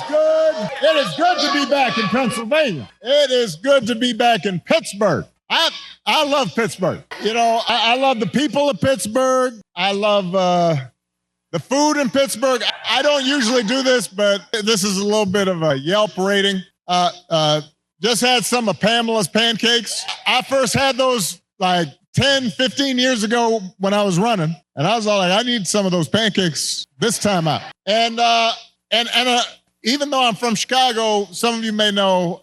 good. It is good to be back in Pennsylvania. It is good to be back in Pittsburg. I love Pittsburg. You know, I love the people of Pittsburg. I love the food in Pittsburg. I don't usually do this, but this is a little bit of a Yelp rating. Just had some of Pamela's pancakes. I first had those like 10, 15 years ago when I was running. And I was all like, I need some of those pancakes this time out. And even though I'm from Chicago, some of you may know,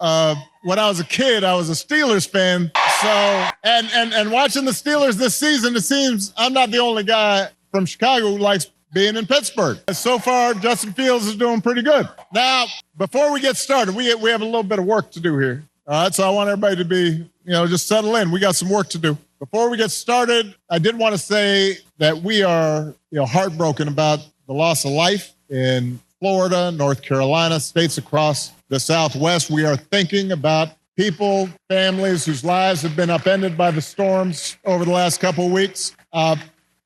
when I was a kid, I was a Steelers fan. So, and watching the Steelers this season, it seems I'm not the only guy from Chicago who likes being in Pittsburgh. So far, Justin Fields is doing pretty good. Now, before we get started, we have a little bit of work to do here. All right, so I want everybody to be, just settle in. We got some work to do. Before we get started, I did want to say that we are, heartbroken about the loss of life in Florida, North Carolina, states across the Southwest. We are thinking about people, families whose lives have been upended by the storms over the last couple of weeks.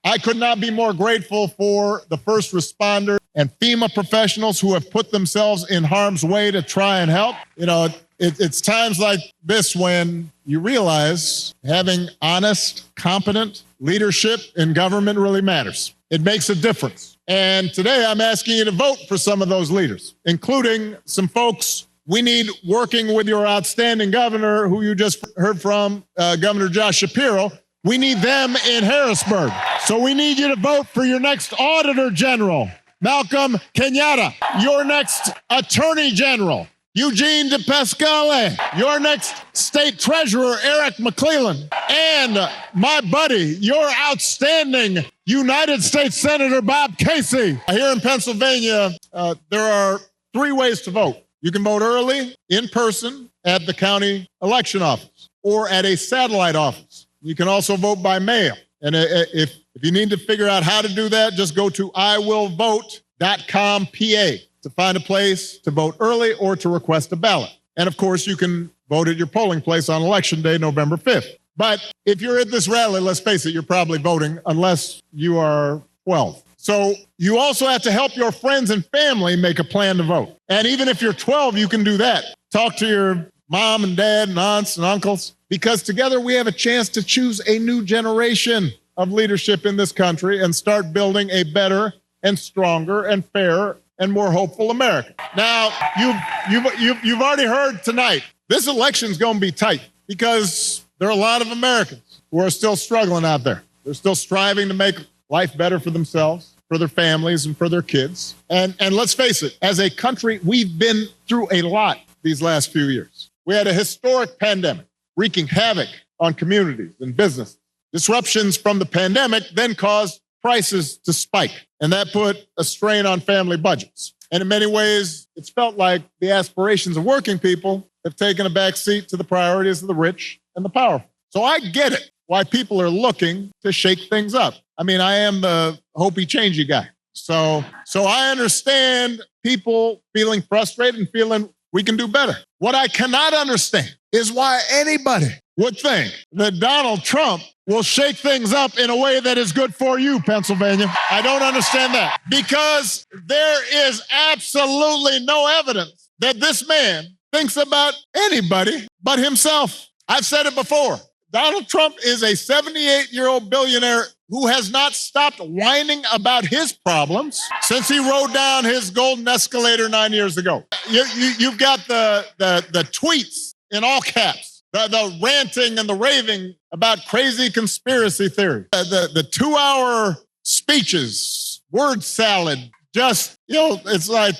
I could not be more grateful for the first responders and FEMA professionals who have put themselves in harm's way to try and help. It's times like this when you realize having honest, competent leadership in government really matters. It makes a difference. And today I'm asking you to vote for some of those leaders, including some folks we need working with your outstanding governor, who you just heard from, Governor Josh Shapiro. We need them in Harrisburg. So we need you to vote for your next Auditor General, Malcolm Kenyatta, your next Attorney General, Eugene DePascale, your next State Treasurer, Eric McClellan, and my buddy, your outstanding United States Senator, Bob Casey. Here in Pennsylvania, there are 3 ways to vote. You can vote early, in person, at the county election office, or at a satellite office. You can also vote by mail. And if you need to figure out how to do that, just go to iwillvote.com PA to find a place to vote early or to request a ballot. And of course, you can vote at your polling place on Election Day, November 5th. But if you're at this rally, let's face it, you're probably voting unless you are 12. So you also have to help your friends and family make a plan to vote. And even if you're 12, you can do that. Talk to your mom and dad and aunts and uncles, because together we have a chance to choose a new generation of leadership in this country and start building a better and stronger and fairer and more hopeful America. Now, you've already heard tonight, this election's going to be tight because there are a lot of Americans who are still struggling out there. They're still striving to make life better for themselves, for their families, and for their kids. And let's face it, as a country, we've been through a lot these last few years. We had a historic pandemic wreaking havoc on communities and business. Disruptions from the pandemic then caused prices to spike, and that put a strain on family budgets. And in many ways, it's felt like the aspirations of working people have taken a back seat to the priorities of the rich and the powerful. So I get it, why people are looking to shake things up. I mean, I am the hopey, changey guy. So I understand people feeling frustrated and feeling we can do better. What I cannot understand is why anybody would think that Donald Trump will shake things up in a way that is good for you, Pennsylvania. I don't understand that, because there is absolutely no evidence that this man thinks about anybody but himself. I've said it before. Donald Trump is a 78-year-old billionaire who has not stopped whining about his problems since he rode down his golden escalator 9 years ago. You've got the tweets in all caps, the ranting and the raving about crazy conspiracy theories, the 2-hour speeches, word salad, just, it's like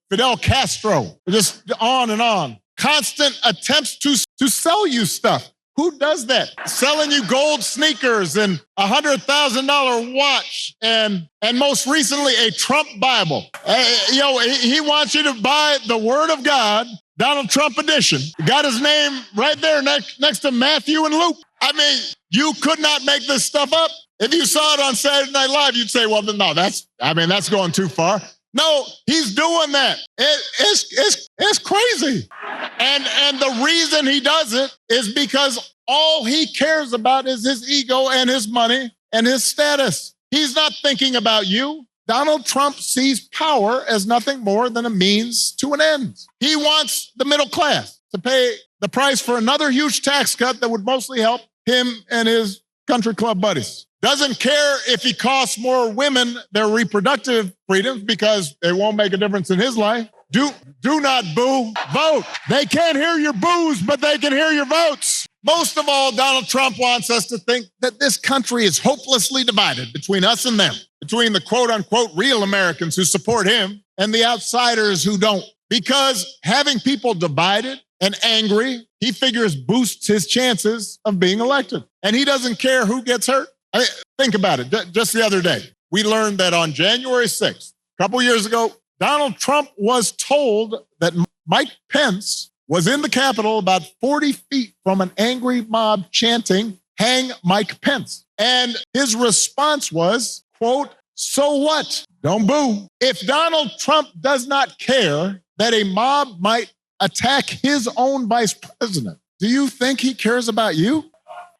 Fidel Castro, just on and on. Constant attempts to sell you stuff. Who does that? Selling you gold sneakers and $100,000 watch and most recently a Trump Bible. He wants you to buy the Word of God, Donald Trump edition. Got his name right there next to Matthew and Luke. I mean, you could not make this stuff up. If you saw it on Saturday Night Live, you'd say, well, no, that's going too far. No, he's doing that. It's crazy. And the reason he does it is because all he cares about is his ego and his money and his status. He's not thinking about you. Donald Trump sees power as nothing more than a means to an end. He wants the middle class to pay the price for another huge tax cut that would mostly help him and his country club buddies. Doesn't care if he costs more women their reproductive freedoms because it won't make a difference in his life. Do not boo, vote. They can't hear your boos, but they can hear your votes. Most of all, Donald Trump wants us to think that this country is hopelessly divided between us and them, between the quote unquote real Americans who support him and the outsiders who don't. Because having people divided and angry, he figures boosts his chances of being elected. And he doesn't care who gets hurt. I mean, think about it. Just the other day, we learned that on January 6th, a couple years ago, Donald Trump was told that Mike Pence was in the Capitol about 40 feet from an angry mob chanting, "Hang Mike Pence." And his response was, quote, "So what? Don't boo." If Donald Trump does not care that a mob might attack his own vice president, do you think he cares about you?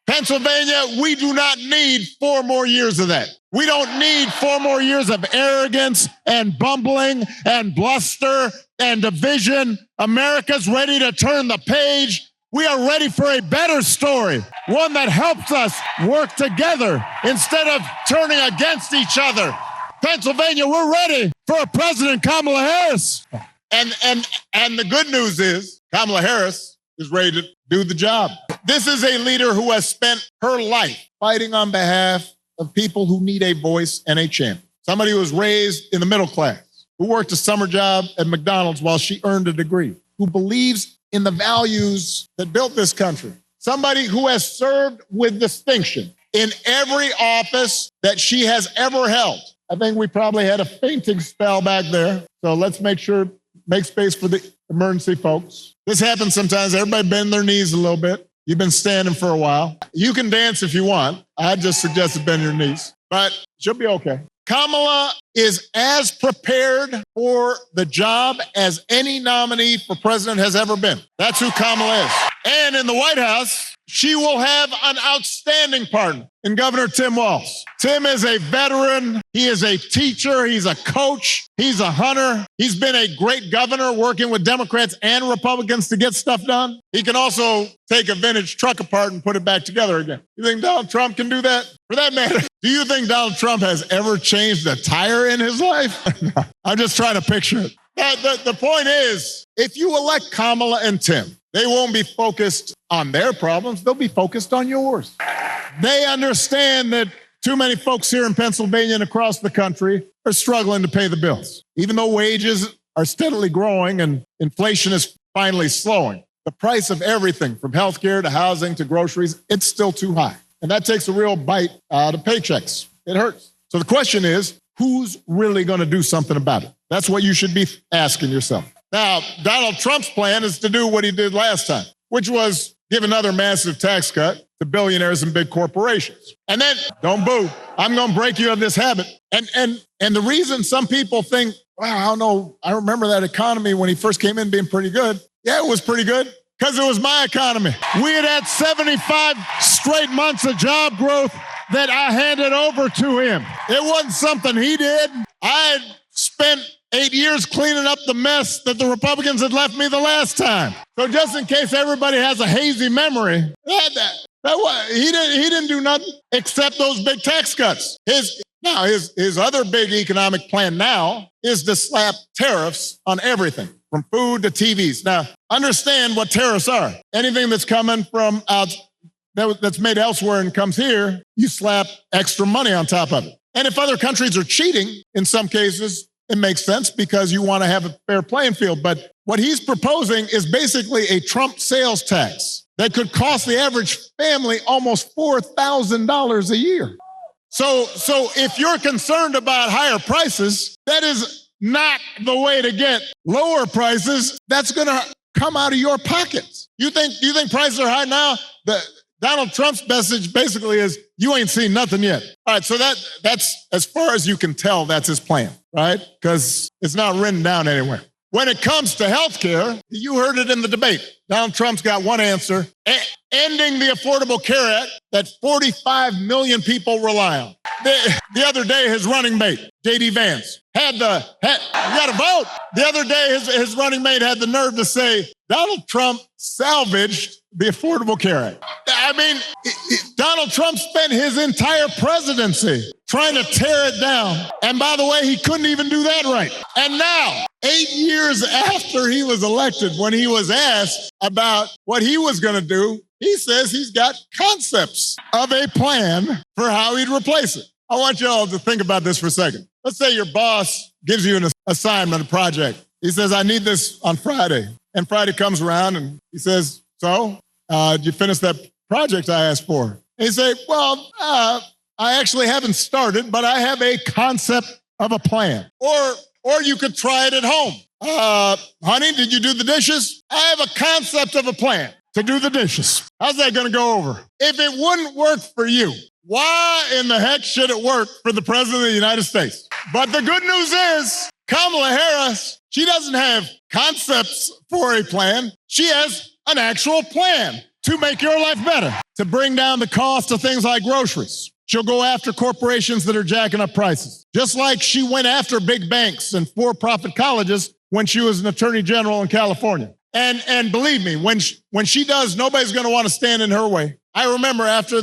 Pennsylvania, we do not need 4 more years of that. We don't need 4 more years of arrogance and bumbling and bluster and division. America's ready to turn the page. We are ready for a better story, one that helps us work together instead of turning against each other. Pennsylvania, we're ready for a President Kamala Harris. And the good news is Kamala Harris is ready to do the job. This is a leader who has spent her life fighting on behalf of people who need a voice and a champion. Somebody who was raised in the middle class, who worked a summer job at McDonald's while she earned a degree, who believes in the values that built this country. Somebody who has served with distinction in every office that she has ever held. I think we probably had a fainting spell back there. So let's make space for the emergency folks. This happens sometimes. Everybody bend their knees a little bit. You've been standing for a while. You can dance if you want. I just suggested bend your knees, but she'll be okay. Kamala is as prepared for the job as any nominee for president has ever been. That's who Kamala is. And in the White House, she will have an outstanding partner in Governor Tim Walz. Tim is a veteran. He is a teacher. He's a coach. He's a hunter. He's been a great governor working with Democrats and Republicans to get stuff done. He can also take a vintage truck apart and put it back together again. You think Donald Trump can do that? For that matter, do you think Donald Trump has ever changed a tire in his life? No. I'm just trying to picture it. The point is, if you elect Kamala and Tim, they won't be focused on their problems. They'll be focused on yours. They understand that too many folks here in Pennsylvania and across the country are struggling to pay the bills. Even though wages are steadily growing and inflation is finally slowing, the price of everything from healthcare to housing to groceries, it's still too high. And that takes a real bite out of paychecks. It hurts. So the question is, who's really going to do something about it? That's what you should be asking yourself. Now, Donald Trump's plan is to do what he did last time, which was give another massive tax cut to billionaires and big corporations. And then, don't boo, I'm going to break you of this habit. And the reason some people think, wow, I don't know, I remember that economy when he first came in being pretty good. Yeah, it was pretty good because it was my economy. We had 75 straight months of job growth that I handed over to him. It wasn't something he did. I had spent 8 years cleaning up the mess that the Republicans had left me the last time. So just in case everybody has a hazy memory, he didn't do nothing except those big tax cuts. His other big economic plan now is to slap tariffs on everything, from food to TVs. Now, understand what tariffs are. Anything that's coming from that's made elsewhere and comes here, you slap extra money on top of it. And if other countries are cheating, in some cases, it makes sense because you want to have a fair playing field. But what he's proposing is basically a Trump sales tax that could cost the average family almost $4,000 a year. So if you're concerned about higher prices, that is not the way to get lower prices. That's going to come out of your pockets. You think prices are high now? Donald Trump's message basically is, you ain't seen nothing yet. All right, so that's as far as you can tell, that's his plan, right? Because it's not written down anywhere. when it comes to health care, you heard it in the debate. Donald Trump's got one answer, ending the Affordable Care Act that 45 million people rely on. The other day, his running mate, J.D. Vance, you got to vote. The other day, his running mate had the nerve to say, Donald Trump salvaged the Affordable Care Act. I mean, Donald Trump spent his entire presidency trying to tear it down. And by the way, he couldn't even do that right. And now, 8 years after he was elected, when he was asked about what he was going to do, he says he's got concepts of a plan for how he'd replace it. I want you all to think about this for a second. Let's say your boss gives you an assignment, a project. He says, I need this on Friday. And Friday comes around and he says, so, did you finish that project I asked for? And you say, well, I actually haven't started, but I have a concept of a plan. Or you could try it at home. Honey, did you do the dishes? I have a concept of a plan to do the dishes. How's that going to go over? If it wouldn't work for you, why in the heck should it work for the President of the United States? But the good news is, Kamala Harris, she doesn't have concepts for a plan. She has an actual plan to make your life better, to bring down the cost of things like groceries. She'll go after corporations that are jacking up prices, just like she went after big banks and for-profit colleges when she was an attorney general in California. And believe me, when she does, nobody's going to want to stand in her way. I remember after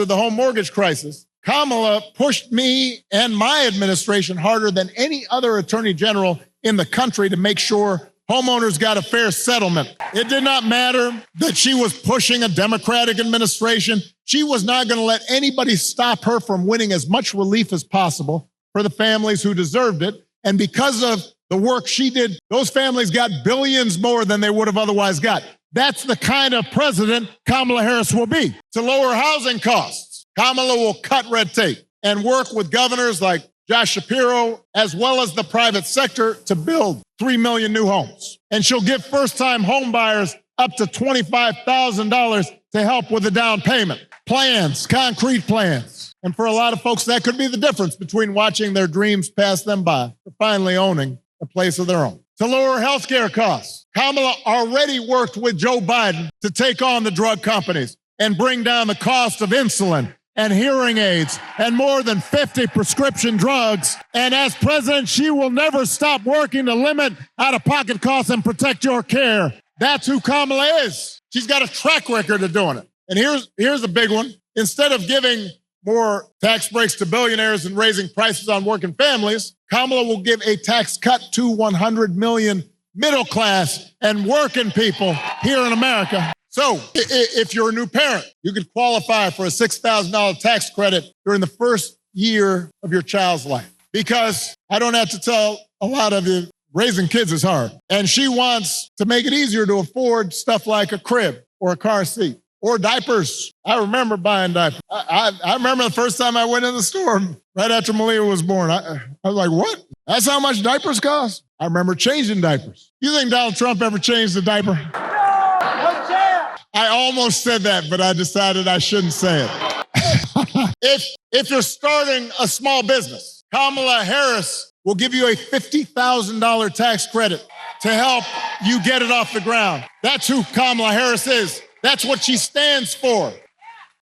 the home mortgage crisis, Kamala pushed me and my administration harder than any other attorney general in the country to make sure homeowners got a fair settlement. It did not matter that she was pushing a Democratic administration. She was not going to let anybody stop her from winning as much relief as possible for the families who deserved it. And because of the work she did, those families got billions more than they would have otherwise got. That's the kind of president Kamala Harris will be. To lower housing costs, Kamala will cut red tape and work with governors like Josh Shapiro, as well as the private sector, to build 3 million new homes. And she'll give first-time home buyers up to $25,000 to help with the down payment. Plans, concrete plans. And for a lot of folks, that could be the difference between watching their dreams pass them by or finally owning a place of their own. To lower healthcare costs, Kamala already worked with Joe Biden to take on the drug companies and bring down the cost of insulin and hearing aids and more than 50 prescription drugs. And as president, she will never stop working to limit out-of-pocket costs and protect your care. That's who Kamala is. She's got a track record of doing it. And here's a big one. Instead of giving more tax breaks to billionaires and raising prices on working families, Kamala will give a tax cut to 100 million middle class and working people here in America. So if you're a new parent, you could qualify for a $6,000 tax credit during the first year of your child's life. Because I don't have to tell a lot of you, raising kids is hard. And she wants to make it easier to afford stuff like a crib or a car seat or diapers. I remember buying diapers. I remember the first time I went in the store right after Malia was born. I was like, what? That's how much diapers cost? I remember changing diapers. You think Donald Trump ever changed a diaper? I almost said that, but I decided I shouldn't say it. If you're starting a small business, Kamala Harris will give you a $50,000 tax credit to help you get it off the ground. That's who Kamala Harris is. That's what she stands for.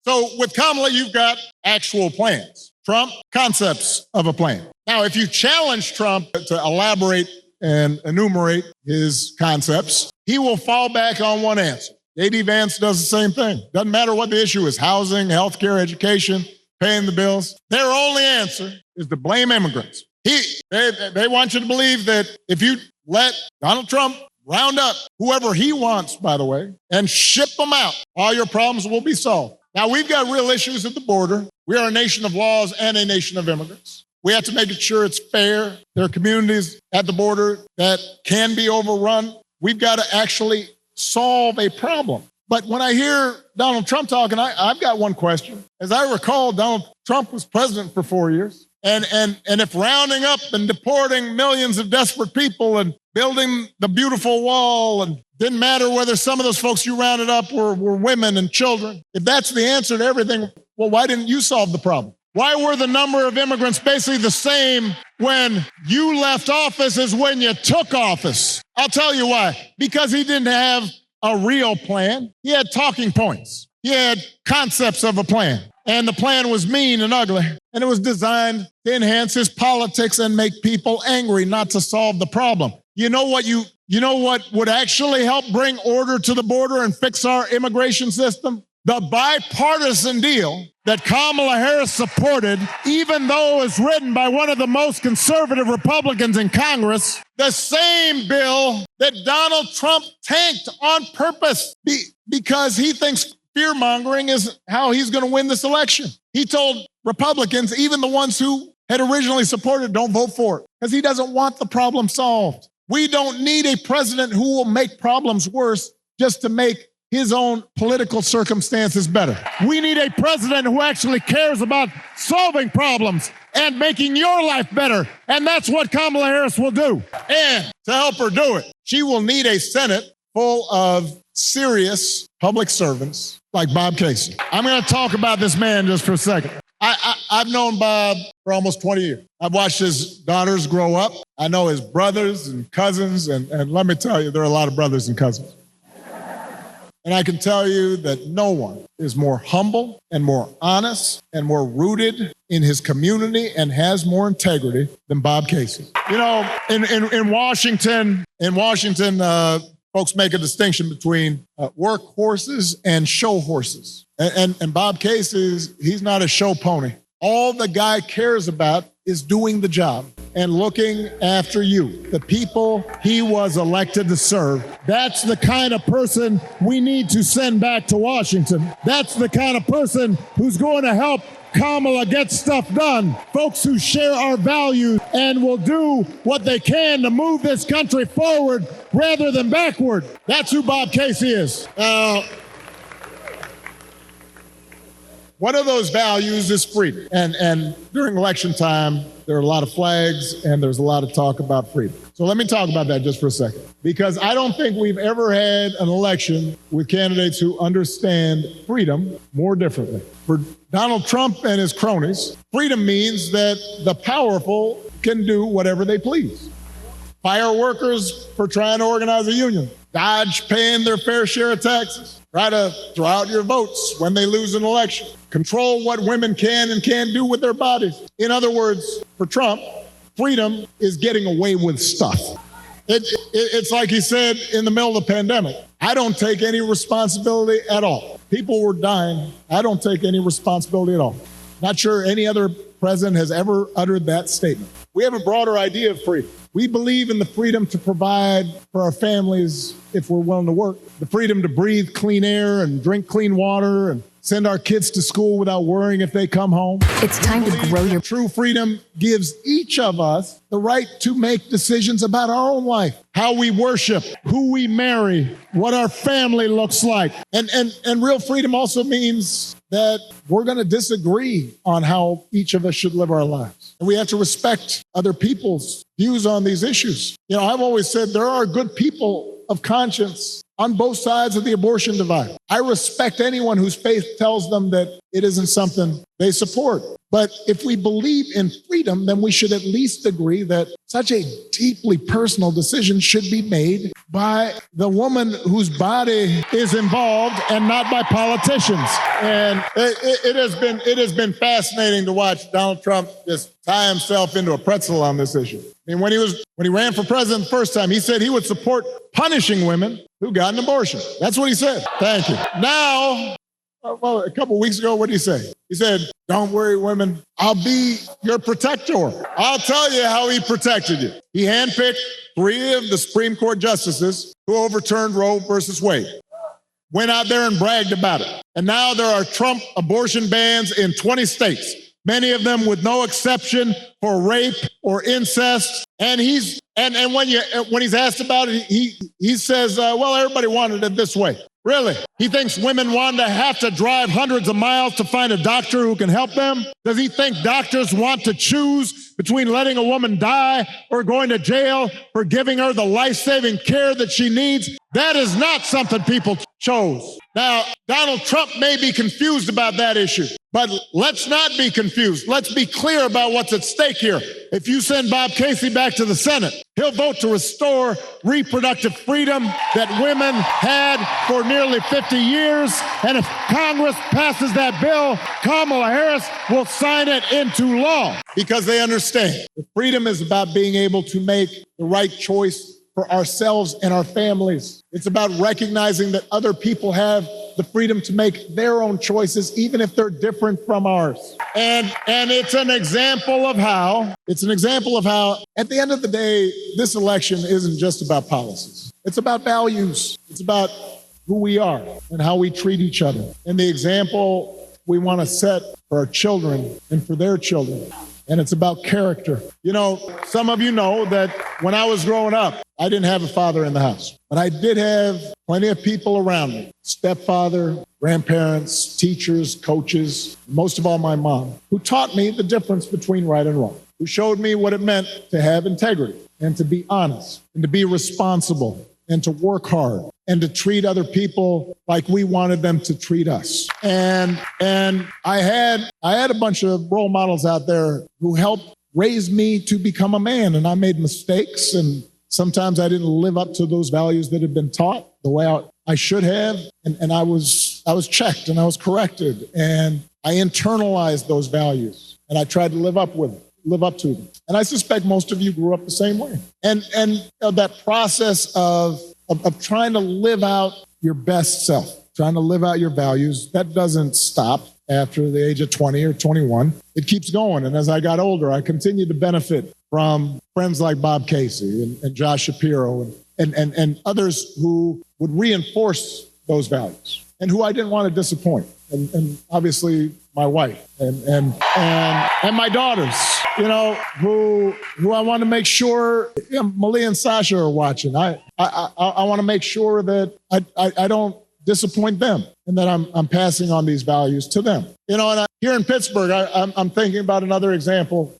So with Kamala, you've got actual plans. Trump, concepts of a plan. Now, if you challenge Trump to elaborate and enumerate his concepts, he will fall back on one answer. J.D. Vance does the same thing. Doesn't matter what the issue is, housing, healthcare, education, paying the bills. Their only answer is to blame immigrants. They want you to believe that if you let Donald Trump round up whoever he wants, by the way, and ship them out, all your problems will be solved. Now, we've got real issues at the border. We are a nation of laws and a nation of immigrants. We have to make sure it's fair. There are communities at the border that can be overrun. We've got to actually solve a problem. But when I hear Donald Trump talking, I've got one question. As I recall, Donald Trump was president for 4 years. And if rounding up and deporting millions of desperate people and building the beautiful wall, and didn't matter whether some of those folks you rounded up were women and children, if that's the answer to everything, well, why didn't you solve the problem? Why were the number of immigrants basically the same when you left office as when you took office? I'll tell you why. Because he didn't have a real plan. He had talking points. He had concepts of a plan. And the plan was mean and ugly. And it was designed to enhance his politics and make people angry, not to solve the problem. You know what would actually help bring order to the border and fix our immigration system? The bipartisan deal that Kamala Harris supported, even though it was written by one of the most conservative Republicans in Congress, the same bill that Donald Trump tanked on purpose because he thinks fear-mongering is how he's going to win this election. He told Republicans, even the ones who had originally supported, don't vote for it, because he doesn't want the problem solved. We don't need a president who will make problems worse just to make his own political circumstances better. We need a president who actually cares about solving problems and making your life better. And that's what Kamala Harris will do. And to help her do it, she will need a Senate full of serious public servants like Bob Casey. I'm going to talk about this man just for a second. I've known Bob for almost 20 years. I've watched his daughters grow up. I know his brothers and cousins, and let me tell you, there are a lot of brothers and cousins. And I can tell you that no one is more humble and more honest and more rooted in his community and has more integrity than Bob Casey. You know, in Washington, folks make a distinction between work horses and show horses. And Bob Casey, he's not a show pony. All the guy cares about is doing the job and looking after you, the people he was elected to serve. That's the kind of person we need to send back to Washington. That's the kind of person who's going to help Kamala get stuff done. Folks who share our values and will do what they can to move this country forward rather than backward. That's who Bob Casey is. One of those values is freedom. And during election time, there are a lot of flags and there's a lot of talk about freedom. So let me talk about that just for a second, because I don't think we've ever had an election with candidates who understand freedom more differently. For Donald Trump and his cronies, freedom means that the powerful can do whatever they please. Fire workers for trying to organize a union, dodge paying their fair share of taxes, try to throw out your votes when they lose an election, control what women can and can't do with their bodies. In other words, for Trump, freedom is getting away with stuff. It's like he said in the middle of the pandemic, I don't take any responsibility at all. People were dying. I don't take any responsibility at all. Not sure any other president has ever uttered that statement. We have a broader idea of freedom. We believe in the freedom to provide for our families if we're willing to work, the freedom to breathe clean air and drink clean water and send our kids to school without worrying if they come home. It's time to grow your... True freedom gives each of us the right to make decisions about our own life, how we worship, who we marry, what our family looks like. And real freedom also means that we're going to disagree on how each of us should live our lives. And we have to respect other people's views on these issues. You know, I've always said there are good people of conscience on both sides of the abortion divide. I respect anyone whose faith tells them that it isn't something they support. But if we believe in freedom, then we should at least agree that such a deeply personal decision should be made by the woman whose body is involved and not by politicians. And it has been fascinating to watch Donald Trump just tie himself into a pretzel on this issue. I mean, when he ran for president the first time, he said he would support punishing women who got an abortion. That's what he said. Thank you. Now, well, a couple of weeks ago, what did he say? He said, don't worry, women, I'll be your protector. I'll tell you how he protected you. He handpicked 3 of the Supreme Court justices who overturned Roe versus Wade. Went out there and bragged about it. And now there are Trump abortion bans in 20 states, many of them with no exception for rape or incest. And when he's asked about it, he says, well, everybody wanted it this way. Really? He thinks women want to have to drive hundreds of miles to find a doctor who can help them? Does he think doctors want to choose between letting a woman die or going to jail for giving her the life-saving care that she needs? That is not something people chose. Now, Donald Trump may be confused about that issue, but let's not be confused. Let's be clear about what's at stake here. If you send Bob Casey back to the Senate, he'll vote to restore reproductive freedom that women had for nearly 50 years. And if Congress passes that bill, Kamala Harris will sign it into law because they understand that freedom is about being able to make the right choice for ourselves and our families. It's about recognizing that other people have the freedom to make their own choices, even if they're different from ours. And it's an example of how, at the end of the day, this election isn't just about policies. It's about values. It's about who we are and how we treat each other. And the example we want to set for our children and for their children. And it's about character. You know, some of you know that when I was growing up, I didn't have a father in the house, but I did have plenty of people around me, stepfather, grandparents, teachers, coaches, most of all my mom, who taught me the difference between right and wrong, who showed me what it meant to have integrity and to be honest and to be responsible and to work hard and to treat other people like we wanted them to treat us. And I had a bunch of role models out there who helped raise me to become a man, and I made mistakes, and sometimes I didn't live up to those values that had been taught the way I should have, and I was checked and I was corrected, and I internalized those values, and I tried to live up to them. And I suspect most of you grew up the same way. And that process of trying to live out your best self, trying to live out your values, that doesn't stop after the age of 20 or 21. It keeps going. And as I got older, I continued to benefit from friends like Bob Casey and Josh Shapiro and others who would reinforce those values and who I didn't want to disappoint. And obviously my wife and my daughters, you know, who I want to make sure, Malia and Sasha are watching. I want to make sure that I don't disappoint them and that I'm passing on these values to them. You know, and here in Pittsburgh, I'm thinking about another example.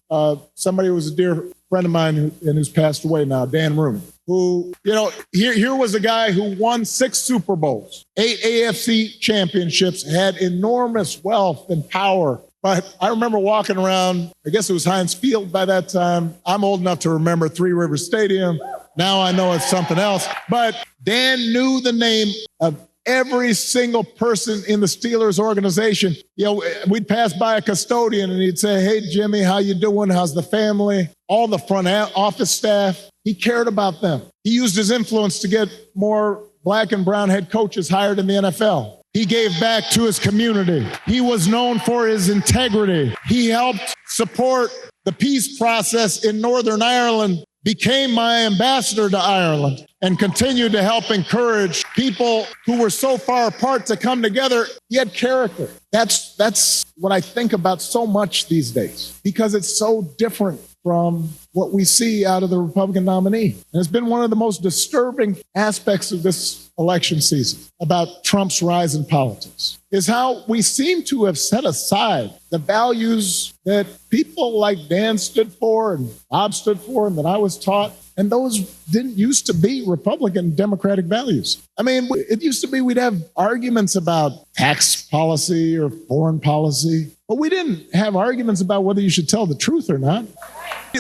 Somebody who was a dear friend of mine who's passed away now, Dan Rooney, who, you know, here was a guy who won 6 Super Bowls, 8 AFC championships, had enormous wealth and power. But I remember walking around, I guess it was Heinz Field by that time. I'm old enough to remember Three Rivers Stadium. Now I know it's something else. But Dan knew the name of every single person in the Steelers organization. You know, we'd pass by a custodian and he'd say, "Hey, Jimmy, how you doing? How's the family?" All the front office staff, he cared about them. He used his influence to get more black and brown head coaches hired in the NFL. He gave back to his community. He was known for his integrity. He helped support the peace process in Northern Ireland, became my ambassador to Ireland, and continued to help encourage people who were so far apart to come together. He had character. That's what I think about so much these days, because it's so different from what we see out of the Republican nominee. And it's been one of the most disturbing aspects of this election season about Trump's rise in politics, is how we seem to have set aside the values that people like Dan stood for and Bob stood for and that I was taught. And those didn't used to be Republican Democratic values. I mean, it used to be we'd have arguments about tax policy or foreign policy, but we didn't have arguments about whether you should tell the truth or not.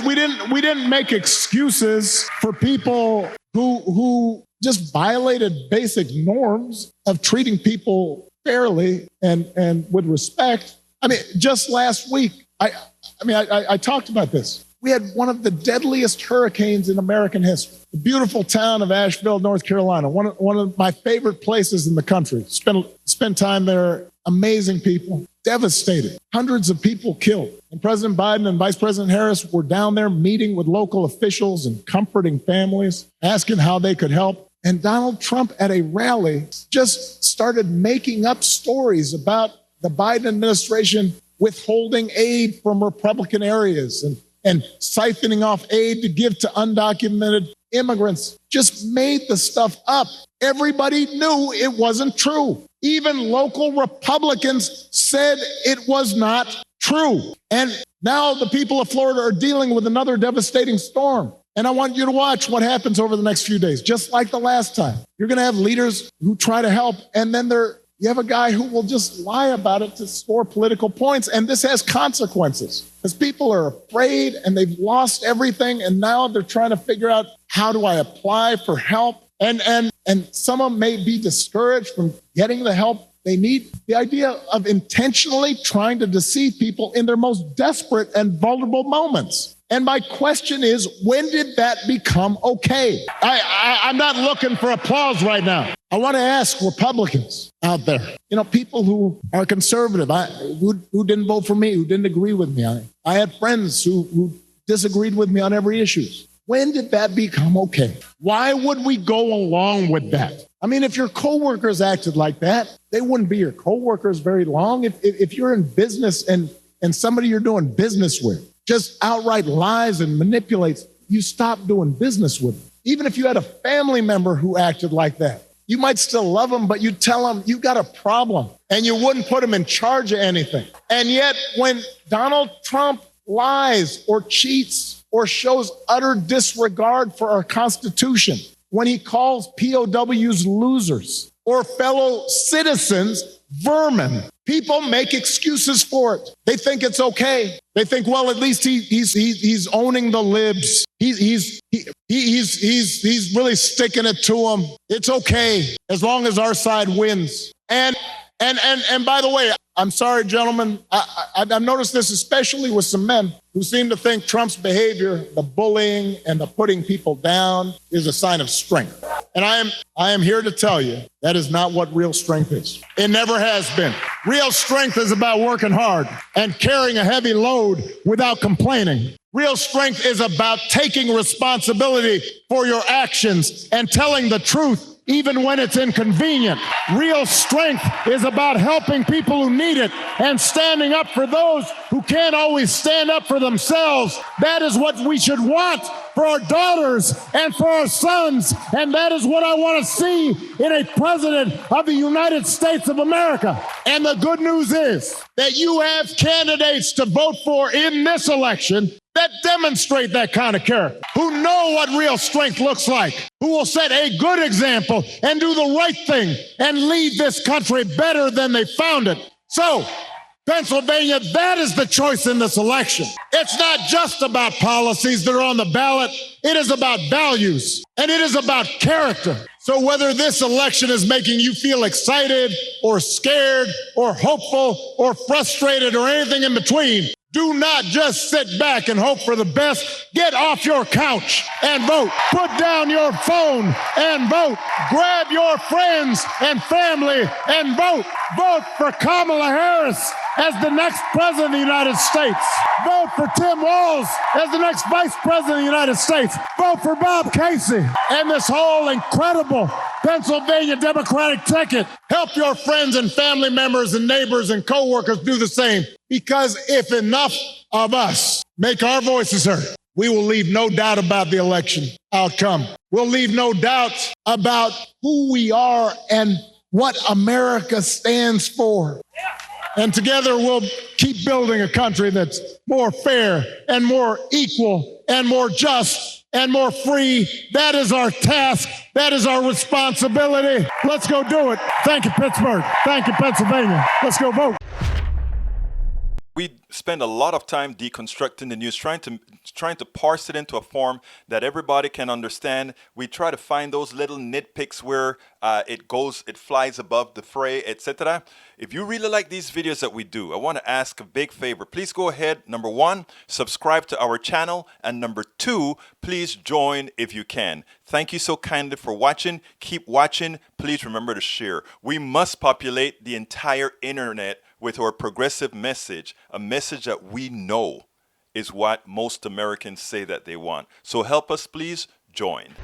We didn't make excuses for people who just violated basic norms of treating people fairly and with respect. I mean, just last week, I talked about this. We had one of the deadliest hurricanes in American history. The beautiful town of Asheville, North Carolina, one of my favorite places in the country. Spent time there, amazing people, devastated, hundreds of people killed. And President Biden and Vice President Harris were down there meeting with local officials and comforting families, asking how they could help. And Donald Trump at a rally just started making up stories about the Biden administration withholding aid from Republican areas and siphoning off aid to give to undocumented immigrants. Just made the stuff up. Everybody knew it wasn't true. Even local Republicans said it was not true. And now the people of Florida are dealing with another devastating storm. And I want you to watch what happens over the next few days, just like the last time. You're going to have leaders who try to help, and then you have a guy who will just lie about it to score political points, and this has consequences because people are afraid and they've lost everything, and now they're trying to figure out, how do I apply for help? And some of them may be discouraged from getting the help they need. The idea of intentionally trying to deceive people in their most desperate and vulnerable moments. And my question is, when did that become okay? I'm not looking for applause right now. I want to ask Republicans out there, people who are conservative, who didn't vote for me, who didn't agree with me. I had friends who disagreed with me on every issue. When did that become okay? Why would we go along with that? I mean, if your coworkers acted like that, they wouldn't be your coworkers very long. If you're in business and somebody you're doing business with just outright lies and manipulates, you stop doing business with them. Even if you had a family member who acted like that, you might still love them, but you tell them you got a problem and you wouldn't put them in charge of anything. And yet when Donald Trump lies or cheats or shows utter disregard for our Constitution, when he calls POWs losers or fellow citizens vermin, people make excuses for it. They think it's okay. They think, well, at least he's owning the libs. He's really sticking it to them. It's okay as long as our side wins. And by the way, I'm sorry, gentlemen, I've noticed this especially with some men who seem to think Trump's behavior, the bullying and the putting people down, is a sign of strength. And I am here to tell you that is not what real strength is. It never has been. Real strength is about working hard and carrying a heavy load without complaining. Real strength is about taking responsibility for your actions and telling the truth even when it's inconvenient. Real strength is about helping people who need it and standing up for those who can't always stand up for themselves. That is what we should want for our daughters and for our sons, and that is what I want to see in a president of the United States of America. And the good news is that you have candidates to vote for in this election that demonstrate that kind of character, who know what real strength looks like, who will set a good example and do the right thing and lead this country better than they found it. So, Pennsylvania, that is the choice in this election. It's not just about policies that are on the ballot. It is about values, and it is about character. So whether this election is making you feel excited or scared or hopeful or frustrated or anything in between, do not just sit back and hope for the best. Get off your couch and vote. Put down your phone and vote. Grab your friends and family and vote. Vote for Kamala Harris as the next president of the United States. Vote for Tim Walz as the next vice president of the United States. Vote for Bob Casey and this whole incredible Pennsylvania Democratic ticket. Help your friends and family members and neighbors and coworkers do the same. Because if enough of us make our voices heard, we will leave no doubt about the election outcome. We'll leave no doubt about who we are and what America stands for. And together we'll keep building a country that's more fair and more equal and more just and more free. That is our task. That is our responsibility. Let's go do it. Thank you, Pittsburgh. Thank you, Pennsylvania. Let's go vote. We spend a lot of time deconstructing the news, trying to parse it into a form that everybody can understand. We try to find those little nitpicks where it flies above the fray, etc. If you really like these videos that we do, I want to ask a big favor. Please go ahead. Number one, subscribe to our channel. And number two, please join if you can. Thank you so kindly for watching. Keep watching. Please remember to share. We must populate the entire internet with our progressive message, a message that we know is what most Americans say that they want. So help us, please join.